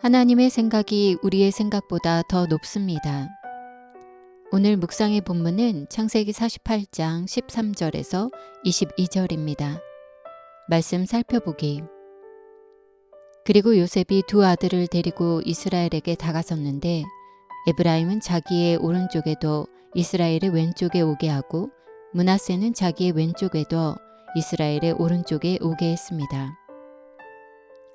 하나님의 생각이 우리의 생각보다 더 높습니다. 오늘 묵상의 본문은 창세기 48장 13절에서 22절입니다. 말씀 살펴보기. 그리고 요셉이 두 아들을 데리고 이스라엘에게 다가섰는데 에브라임은 자기의 오른쪽에도 이스라엘의 왼쪽에 오게 하고 므낫세는 자기의 왼쪽에도 이스라엘의 오른쪽에 오게 했습니다.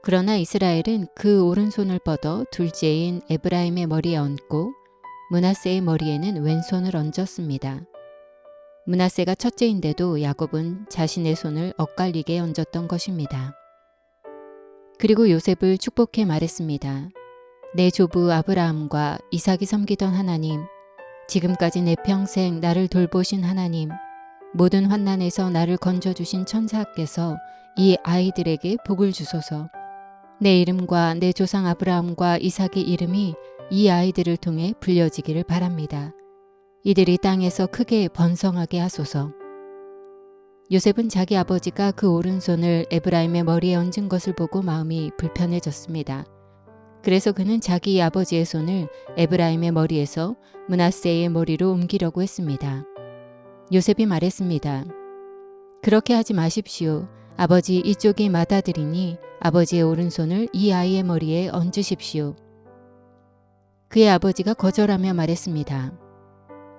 그러나 이스라엘은 그 오른손을 뻗어 둘째인 에브라임의 머리에 얹고 므낫세의 머리에는 왼손을 얹었습니다. 므낫세가 첫째인데도 야곱은 자신의 손을 엇갈리게 얹었던 것입니다. 그리고 요셉을 축복해 말했습니다. 내 조부 아브라함과 이삭이 섬기던 하나님, 지금까지 내 평생 나를 돌보신 하나님, 모든 환난에서 나를 건져주신 천사께서 이 아이들에게 복을 주소서. 내 이름과 내 조상 아브라함과 이삭의 이름이 이 아이들을 통해 불려지기를 바랍니다. 이들이 땅에서 크게 번성하게 하소서. 요셉은 자기 아버지가 그 오른손을 에브라임의 머리에 얹은 것을 보고 마음이 불편해졌습니다. 그래서 그는 자기 아버지의 손을 에브라임의 머리에서 므낫세의 머리로 옮기려고 했습니다. 요셉이 말했습니다. 그렇게 하지 마십시오. 아버지 이쪽이 맏아들이니 아버지의 오른손을 이 아이의 머리에 얹으십시오. 그의 아버지가 거절하며 말했습니다.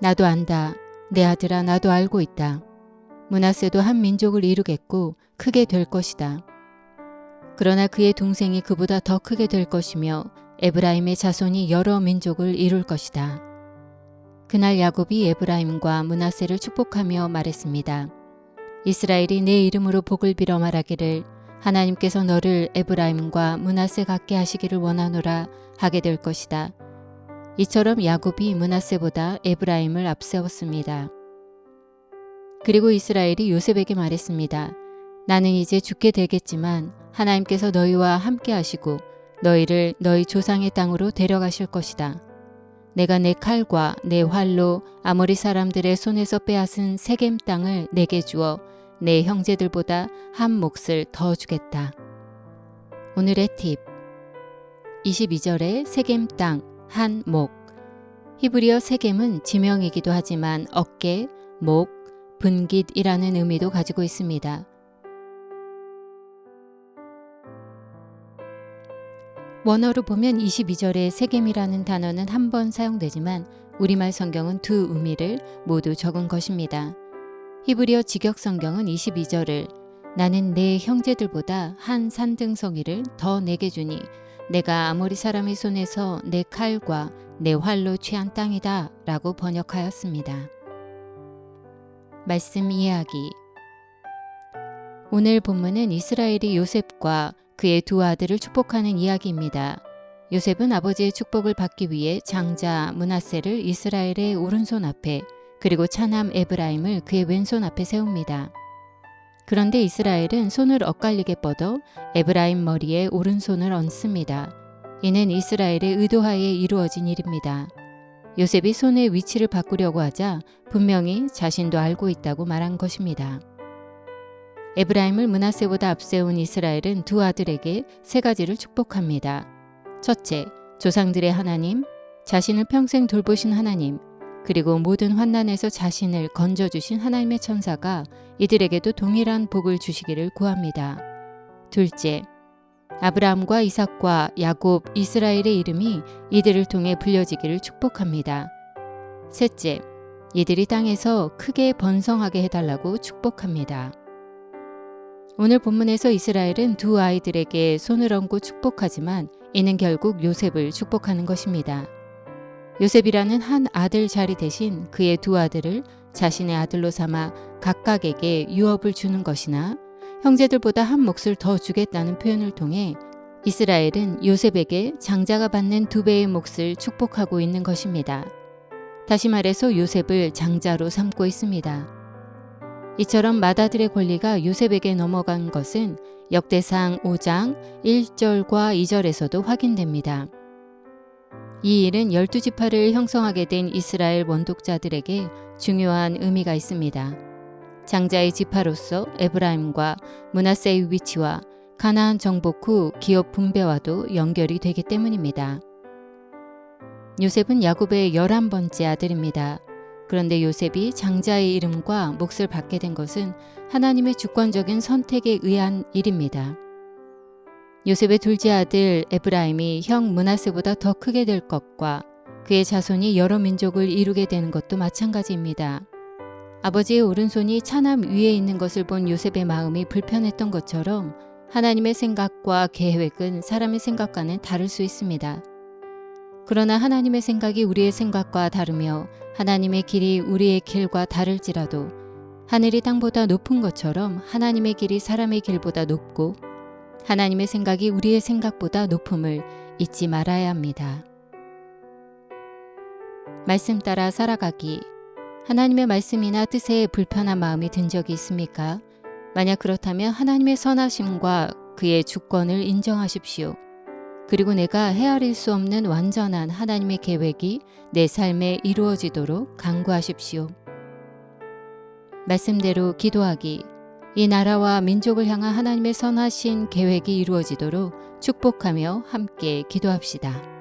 나도 안다. 내 아들아, 나도 알고 있다. 므낫세도 한 민족을 이루겠고 크게 될 것이다. 그러나 그의 동생이 그보다 더 크게 될 것이며 에브라임의 자손이 여러 민족을 이룰 것이다. 그날 야곱이 에브라임과 므낫세를 축복하며 말했습니다. 이스라엘이 내 이름으로 복을 빌어 말하기를 하나님께서 너를 에브라임과 므낫세 같게 하시기를 원하노라 하게 될 것이다. 이처럼 야곱이 므낫세보다 에브라임을 앞세웠습니다. 그리고 이스라엘이 요셉에게 말했습니다. 나는 이제 죽게 되겠지만 하나님께서 너희와 함께 하시고 너희를 너희 조상의 땅으로 데려가실 것이다. 내가 내 칼과 내 활로 아모리 사람들의 손에서 빼앗은 세겜 땅을 내게 주어 내 형제들보다 한 몫을 더 주겠다. 오늘의 팁. 22절에 세겜 땅, 한 목. 히브리어 세겜은 지명이기도 하지만 어깨, 목, 분깃이라는 의미도 가지고 있습니다. 원어로 보면 22절에 세겜이라는 단어는 한 번 사용되지만 우리말 성경은 두 의미를 모두 적은 것입니다. 히브리어 직역 성경은 22절을 나는 내 형제들보다 한 산등성이를 더 내게 주니 내가 아모리 사람의 손에서 내 칼과 내 활로 취한 땅이다 라고 번역하였습니다. 말씀 이해하기. 오늘 본문은 이스라엘이 요셉과 그의 두 아들을 축복하는 이야기입니다. 요셉은 아버지의 축복을 받기 위해 장자 므낫세를 이스라엘의 오른손 앞에 그리고 차남 에브라임을 그의 왼손 앞에 세웁니다. 그런데 이스라엘은 손을 엇갈리게 뻗어 에브라임 머리에 오른손을 얹습니다. 이는 이스라엘의 의도하에 이루어진 일입니다. 요셉이 손의 위치를 바꾸려고 하자 분명히 자신도 알고 있다고 말한 것입니다. 에브라임을 므낫세보다 앞세운 이스라엘은 두 아들에게 세 가지를 축복합니다. 첫째, 조상들의 하나님, 자신을 평생 돌보신 하나님, 그리고 모든 환난에서 자신을 건져주신 하나님의 천사가 이들에게도 동일한 복을 주시기를 구합니다. 둘째, 아브라함과 이삭과 야곱, 이스라엘의 이름이 이들을 통해 불려지기를 축복합니다. 셋째, 이들이 땅에서 크게 번성하게 해달라고 축복합니다. 오늘 본문에서 이스라엘은 두 아이들에게 손을 얹고 축복하지만 이는 결국 요셉을 축복하는 것입니다. 요셉이라는 한 아들 자리 대신 그의 두 아들을 자신의 아들로 삼아 각각에게 유업을 주는 것이나 형제들보다 한 몫을 더 주겠다는 표현을 통해 이스라엘은 요셉에게 장자가 받는 2배의 몫을 축복하고 있는 것입니다. 다시 말해서 요셉을 장자로 삼고 있습니다. 이처럼 맏아들의 권리가 요셉에게 넘어간 것은 역대상 5장 1절과 2절에서도 확인됩니다. 이 일은 12지파를 형성하게 된 이스라엘 원독자들에게 중요한 의미가 있습니다. 장자의 지파로서 에브라임과 므낫세의 위치와 가나안 정복 후 기업 분배와도 연결이 되기 때문입니다. 요셉은 야곱의 11번째 아들입니다. 그런데 요셉이 장자의 이름과 몫을 받게 된 것은 하나님의 주권적인 선택에 의한 일입니다. 요셉의 둘째 아들 에브라임이 형 므낫세보다 더 크게 될 것과 그의 자손이 여러 민족을 이루게 되는 것도 마찬가지입니다. 아버지의 오른손이 차남 위에 있는 것을 본 요셉의 마음이 불편했던 것처럼 하나님의 생각과 계획은 사람의 생각과는 다를 수 있습니다. 그러나 하나님의 생각이 우리의 생각과 다르며 하나님의 길이 우리의 길과 다를지라도 하늘이 땅보다 높은 것처럼 하나님의 길이 사람의 길보다 높고 하나님의 생각이 우리의 생각보다 높음을 잊지 말아야 합니다. 말씀 따라 살아가기. 하나님의 말씀이나 뜻에 불편한 마음이 든 적이 있습니까? 만약 그렇다면 하나님의 선하심과 그의 주권을 인정하십시오. 그리고 내가 헤아릴 수 없는 완전한 하나님의 계획이 내 삶에 이루어지도록 간구하십시오. 말씀대로 기도하기. 이 나라와 민족을 향한 하나님의 선하신 계획이 이루어지도록 축복하며 함께 기도합시다.